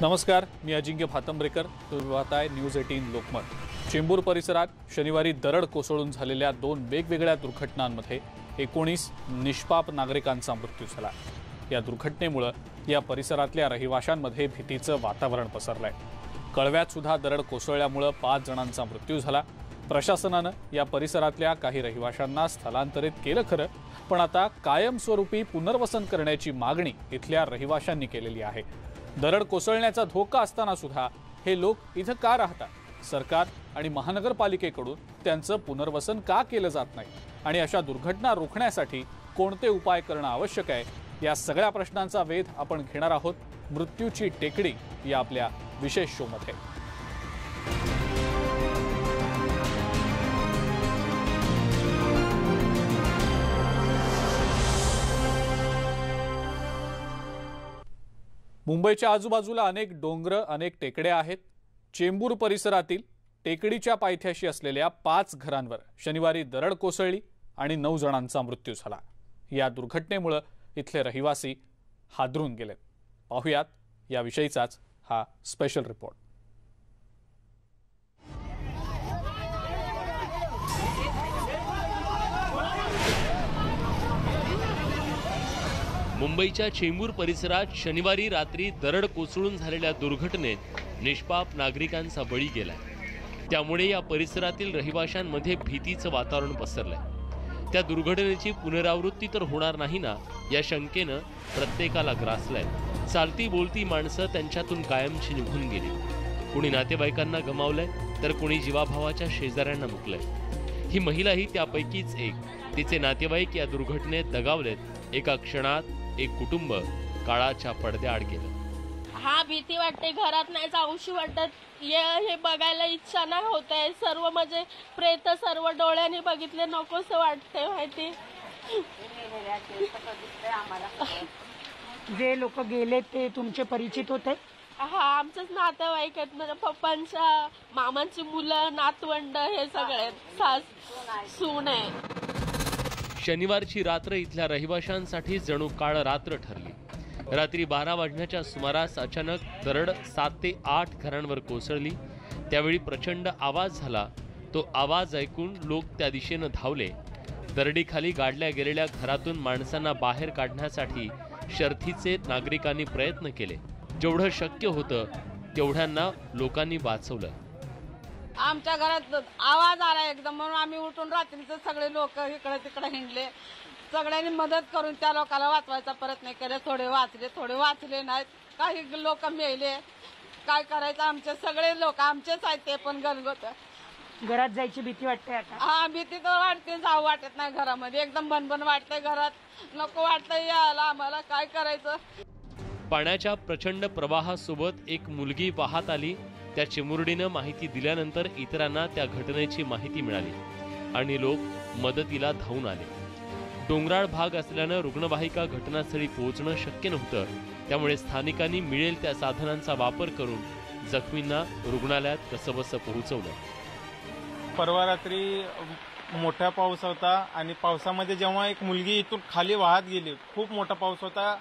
नमस्कार, मी अजिंक्य भातंब्रेकर. तुम्ही पाहताय न्यूज 18 लोकमत. चेंबूर परिसरात शनिवारी दरड कोसळून झालेल्या दोन वेगवेगळ्या दुर्घटनांमध्ये 19 निष्पाप नागरिकांचा मृत्यू झाला. या दुर्घटनेमुळे या परिसरातल्या रहिवाशांमध्ये भीतीचं वातावरण पसरलंय. कळव्यात सुद्धा दरड कोसळल्यामुळे 5 जणांचा मृत्यू झाला. प्रशासनानं या परिसरातल्या काही रहिवाशांना स्थलांतरित केलं खरं, पण आता कायमस्वरूपी पुनर्वसन करण्याची मागणी इथल्या रहिवाशांनी केलेली आहे. दरड कोसळण्याचा धोका असताना सुद्धा हे लोक इथं का राहतात? सरकार आणि महानगरपालिकेकडून त्यांचं पुनर्वसन का केलं जात नाही? आणि अशा दुर्घटना रोखण्यासाठी कोणते उपाय करणं आवश्यक आहे? या सगळ्या प्रश्नांचा वेध आपण घेणार आहोत मृत्यूची टेकडी या आपल्या विशेष शोमध्ये. मुंबईच्या आजूबाजूला अनेक डोंगर, अनेक टेकड्या आहेत. चेंबूर परिसरातील टेकडीच्या पायथ्याशी असलेल्या 5 घरांवर शनिवारी दरड कोसळली आणि 9 जणांचा मृत्यू झाला. या दुर्घटनेमुळे इथले रहिवासी हादरून गेले. पाहुयात याविषयीचाच हा स्पेशल रिपोर्ट. मुंबईच्या चेंबूर परिसरात शनिवारी रात्री दरड कोसळून झालेल्या दुर्घटनेत निष्पाप नागरिकांचा बळी गेलाय. त्यामुळे या परिसरातील रहिवाशांमध्ये भीतीचं वातावरण पसरलंय. त्या दुर्घटनेची पुनरावृत्ती तर होणार नाही ना, या शंकेनं प्रत्येकाला ग्रासलंय. चालती बोलती माणसं त्यांच्यातून कायमची निघून गेली. कुणी नातेवाईकांना गमावलंय, तर कुणी जीवाभावाच्या शेजाऱ्यांना मुकलंय. ही महिलाही त्यापैकीच एक. तिचे नातेवाईक या दुर्घटनेत दगावलेत. एका क्षणात एक कुटुंब काळाच्या पडद्याआड गेलं. हा, भीती वाटते. घरात नाही जाऊशी वाटत. हे बघायला इच्छा नाही होत आहे. सर्व म्हणजे प्रेत सर्व डोळ्यांनी बघितले, नकोसं वाटते माहिती. जे लोक गेले ते तुमचे परिचित होते? हा, आमचंच नातेवाईक आहेत. म्हणजे पप्पांच्या मामांची मुलं, नातवंड, हे सगळे सास सून आहे. शनिवारची रात्र इथल्या रहिवाशांसाठी जणू काळ रात्र ठरली. रात्री 12 वाजण्याच्या सुमारास अचानक दरड 7 ते 8 घरांवर कोसळली. त्यावेळी प्रचंड आवाज झाला. तो आवाज ऐकून लोक त्या दिशेनं धावले. दरडीखाली गाडल्या गेलेल्या घरातून माणसांना बाहेर काढण्यासाठी शर्थीचे नागरिकांनी प्रयत्न केले. जेवढं शक्य होतं तेवढ्यांना लोकांनी वाचवलं. आमच्या घरात आवाज आला एकदम, म्हणून आम्ही उठून रात्रीचे सगळे लोक इकडे तिकडे हिंडले. सगळ्यांनी मदत करून त्या लोकांना वाचवायचा प्रयत्न केले. थोडे वाचले, थोडे वाचले नाहीत. काही लोक मेले. काय करायचं? आमचे सगळे लोक आमचेच आहेत, ते पण गलगोत. घरात जायची भीती वाटते आता? हा, भीती तर वाटते. जाऊ वाटत नाही घरामध्ये. एकदम बनबन वाटतंय घरात. नको वाटतंय यायला आम्हाला. काय करायचं? पाण्याच्या प्रचंड प्रवाहासोबत एक मुलगी वाहत आली. त्या चिमुरडीनं माहिती दिल्यानंतर इतरांना त्या घटनेची माहिती मिळाली आणि लोक मदतीला धावून आले. डोंगराळ भाग असल्यानं रुग्णवाहिका घटनास्थळी पोहोचणं शक्य नव्हतं. त्यामुळे स्थानिकांनी मिळेल त्या साधनांचा वापर करून जखमींना रुग्णालयात कसंबसं पोहोचवलं. परवा रात्री मोठा पाऊस होता आणि पावसामध्ये जेव्हा एक मुलगी इथून खाली वाहत गेली, खूप मोठा पाऊस होता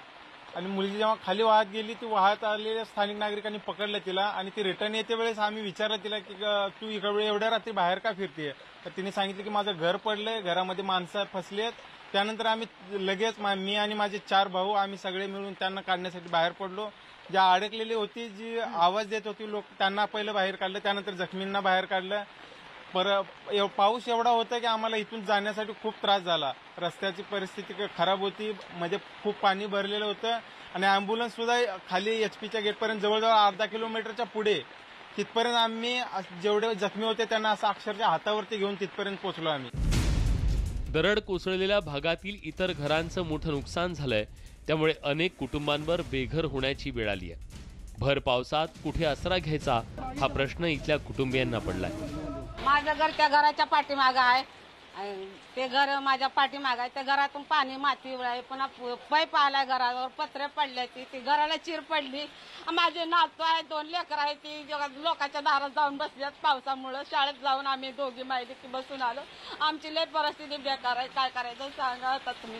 आणि मुलगी जेव्हा खाली वाहत गेली, ती वाहत आलेल्या स्थानिक नागरिकांनी पकडलं तिला आणि ती रिटर्न येते वेळेस आम्ही विचारलं तिला की तू इकडे एवढ्या रात्री बाहेर का फिरतेय? तर तिने सांगितलं की माझं घर पडलंय, घरामध्ये माणसं फसली आहेत. त्यानंतर आम्ही लगेच मी आणि माझे 4 भाऊ आम्ही सगळे मिळून त्यांना काढण्यासाठी बाहेर पडलो. ज्या अडकलेली होती, जी आवाज देत होती लोक, त्यांना पहिलं बाहेर काढलं. त्यानंतर जखमींना बाहेर काढलं. पाऊस एवढा होता की आम्हाला इथून जाण्यासाठी खूप त्रास झाला. रस्त्याची परिस्थिती खराब होती, म्हणजे खूप पाणी भरलेलं होतं आणि अँब्युलन्स सुद्धा खाली HP गेटपर्यंत जवळजवळ अर्धा किलोमीटरच्या पुढे तिथपर्यंत आम्ही जेवढे जखमी होते त्यांना असं अक्षरशः हातावरती घेऊन तिथपर्यंत पोहोचलो आम्ही. दरड कोसळलेल्या भागातील इतर घरांचं मोठं नुकसान झालंय. त्यामुळे अनेक कुटुंबांवर बेघर होण्याची वेळ आली आहे. भर पावसात कुठे आसरा घ्यायचा हा प्रश्न इथल्या कुटुंबियांना पडलाय. माझं घर त्या घराच्या पाठीमागं आहे. ते घर माझ्या पाठीमागं आहे. त्या घरातून पाणी माती आहे. पुन्हा पाईप आलाय घरावर. पत्रे पडले. ती घराला चिर पडली. माझे नातू आहे, 2 लेकर आहे. ती लोकांच्या दारात जाऊन बसल्यात पावसामुळे. शाळेत जाऊन आम्ही दोघी माहिती की बसून आलो. आमची लय परिस्थिती बेकार आहे. काय करायचं सांगा आता तुम्ही.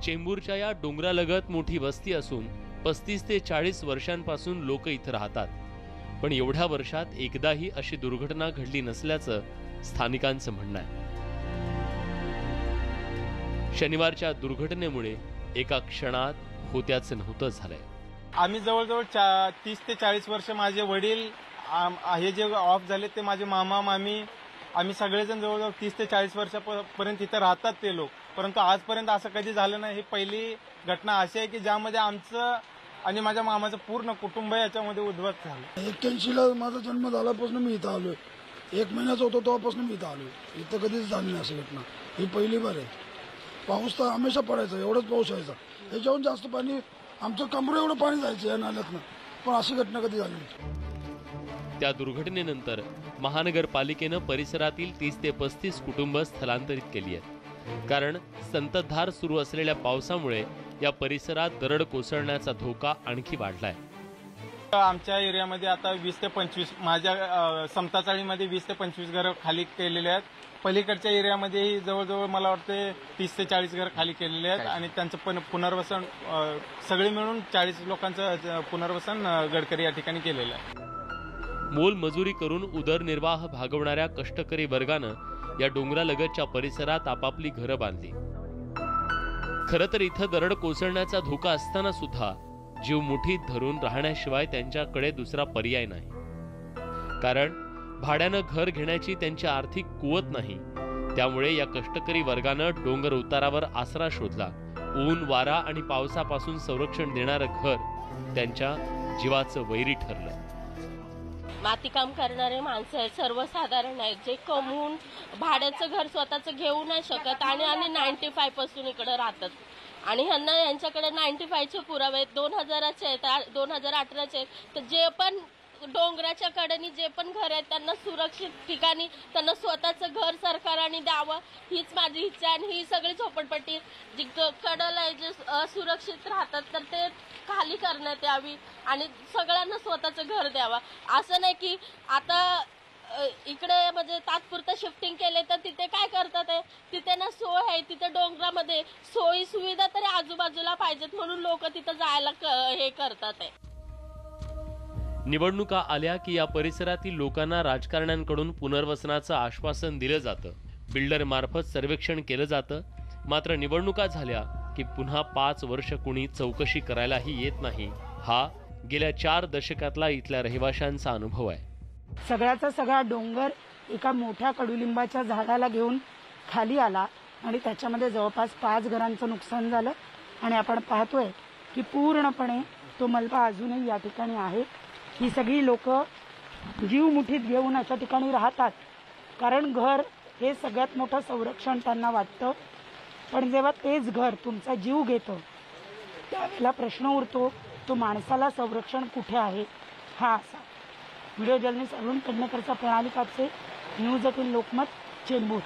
चेंबूरच्या या डोंगरालगत मोठी वस्ती असून 35 ते 40 वर्षांपासून लोक इथं राहतात, पण एवढ्या वर्षात एकदाही अशी दुर्घटना घडली नसल्याचं स्थानिकांचं म्हणणं आहे. शनिवारच्या दुर्घटनेमुळे एका क्षणात होत्याचं नव्हतं झालंय. आम्ही जवळजवळ 30 ते 40 वर्ष, माझे वडील हे जे ऑफ झाले ते माझे मामा मामी, आम्ही सगळेजण जवळजवळ 30 ते 40 वर्षापर्यंत इथं राहतात ते लोक. परंतु आजपर्यंत असं कधी झालं नाही. ही पहिली घटना अशी आहे की ज्यामध्ये आमचं आणि माझ्या मामाचं पूर्ण कुटुंब याच्यामध्ये उद्ध्वस्त झालं. 81ला माझा जन्म झाल्यापासून मी इथं आलोय. 1 महिन्याचा होतो तेव्हापासून मी इथं आलोय. इथं कधीच झाली नाही अशी घटना. ही पहिली बार आहे. पाऊस तर हमेशा पडायचा, एवढंच पाऊस यायचा. याच्याहून जास्त पाणी, आमचं कमरे एवढं पाणी जायचं या नाल्यातनं, पण अशी घटना कधी झाली नाही. त्या दुर्घटनेनंतर महानगरपालिकेनं परिसरातील 30 ते 35 कुटुंब स्थलांतरित केली आहेत. कारण संततधार सुरू असलेल्या पावसामुळे या परिसरात दरड कोसळण्याचा धोका आणखी वाढलाय. आमच्या एरियामध्ये आता 20 ते 25, माझ्या समता चाळीमध्ये 20 ते 25 घरं खाली केलेले आहेत. पलीकडच्या एरियामध्ये जवळजवळ मला वाटते 30 ते 40 घरं खाली केलेले आहेत आणि त्यांचं पुनर्वसन सगळे मिळून 40 लोकांचं पुनर्वसन गडकरी या ठिकाणी केलेलं आहे. मोलमजुरी करून उदरनिर्वाह भागवणाऱ्या कष्टकरी वर्गानं या डोंगरालगतच्या परिसरात आपापली घरं बांधली. खरं तर इथं दरड कोसळण्याचा धोका असताना सुद्धा जीव मुठीत धरून राहण्याशिवाय त्यांच्याकडे दुसरा पर्याय नाही. कारण भाड्यानं घर घेण्याची त्यांची आर्थिक कुवत नाही. त्यामुळे या कष्टकरी वर्गानं डोंगर उतारावर आसरा शोधला. ऊन, वारा आणि पावसापासून संरक्षण देणारं घर त्यांच्या जीवाचं वैरी ठरलं. मातीकाम करणारे माणसं आहेत, सर्वसाधारण आहेत, जे कमवून भाड्याचं घर स्वतःचं घेऊ नाही शकत आणि 95 पासून इकडे राहतात. आणि ह्यांना यांच्याकडे 95चे पुरावे आहेत, 2000चे आहेत, 2018चे आहेत. तर जे पण डोंगराच्या कडेनी जे पण घर आहेत त्यांना सुरक्षित ठिकाणी त्यांना स्वतःचं घर सरकारने द्यावं, हीच माझी इच्छा. आणि ही सगळी झोपडपट्टी जी कडला आहे, जे असुरक्षित राहतात, तर ते खाली करण्यात यावी आणि सगळ्यांना स्वतःचं घर द्यावं. असं नाही की आता इकडे म्हणजे तात्पुरतं शिफ्टिंग केले तर तिथे काय करतात आहे, तिथे ना सोय आहे. तिथे डोंगरामध्ये सोयी सुविधा तरी आजूबाजूला पाहिजेत म्हणून लोक तिथं जायला हे करतात आहे. निवडणुका आल्या की या परिसरातील लोकांना राजकारण्यांकडून पुनर्वसनाचं आश्वासन दिलं जातं. बिल्डर मार्फत सर्वेक्षण केलं जातं. मात्र निवडणुका झाल्या की पुन्हा 5 वर्ष कुणी चौकशी करायलाही येत नाही. हा गेल्या 4 दशकातला इथल्या रहिवाशांचा अनुभव आहे. सगळ्याचा सगळा डोंगर एका मोठ्या कडुलिंबाच्या झाडाला घेऊन खाली आला आणि त्याच्यामध्ये जवळपास 5 घरांचं नुकसान झालं. आणि आपण पाहतोय की पूर्णपणे तो मलबा अजूनही या ठिकाणी आहे. ही सगळी लोक जीव मुठीत घेऊन अशा ठिकाणी राहतात, कारण घर हे सगळ्यात मोठं संरक्षण त्यांना वाटतं. पण जेव्हा तेच घर तुमचा जीव घेतं त्यावेळेला प्रश्न उरतो, तो माणसाला संरक्षण कुठे आहे. हा असा व्हिडिओ जर्नलिस्ट अरुण पेडणेकरचा, प्रणाली कापसे, न्यूज 18 लोकमत, चेंबूर.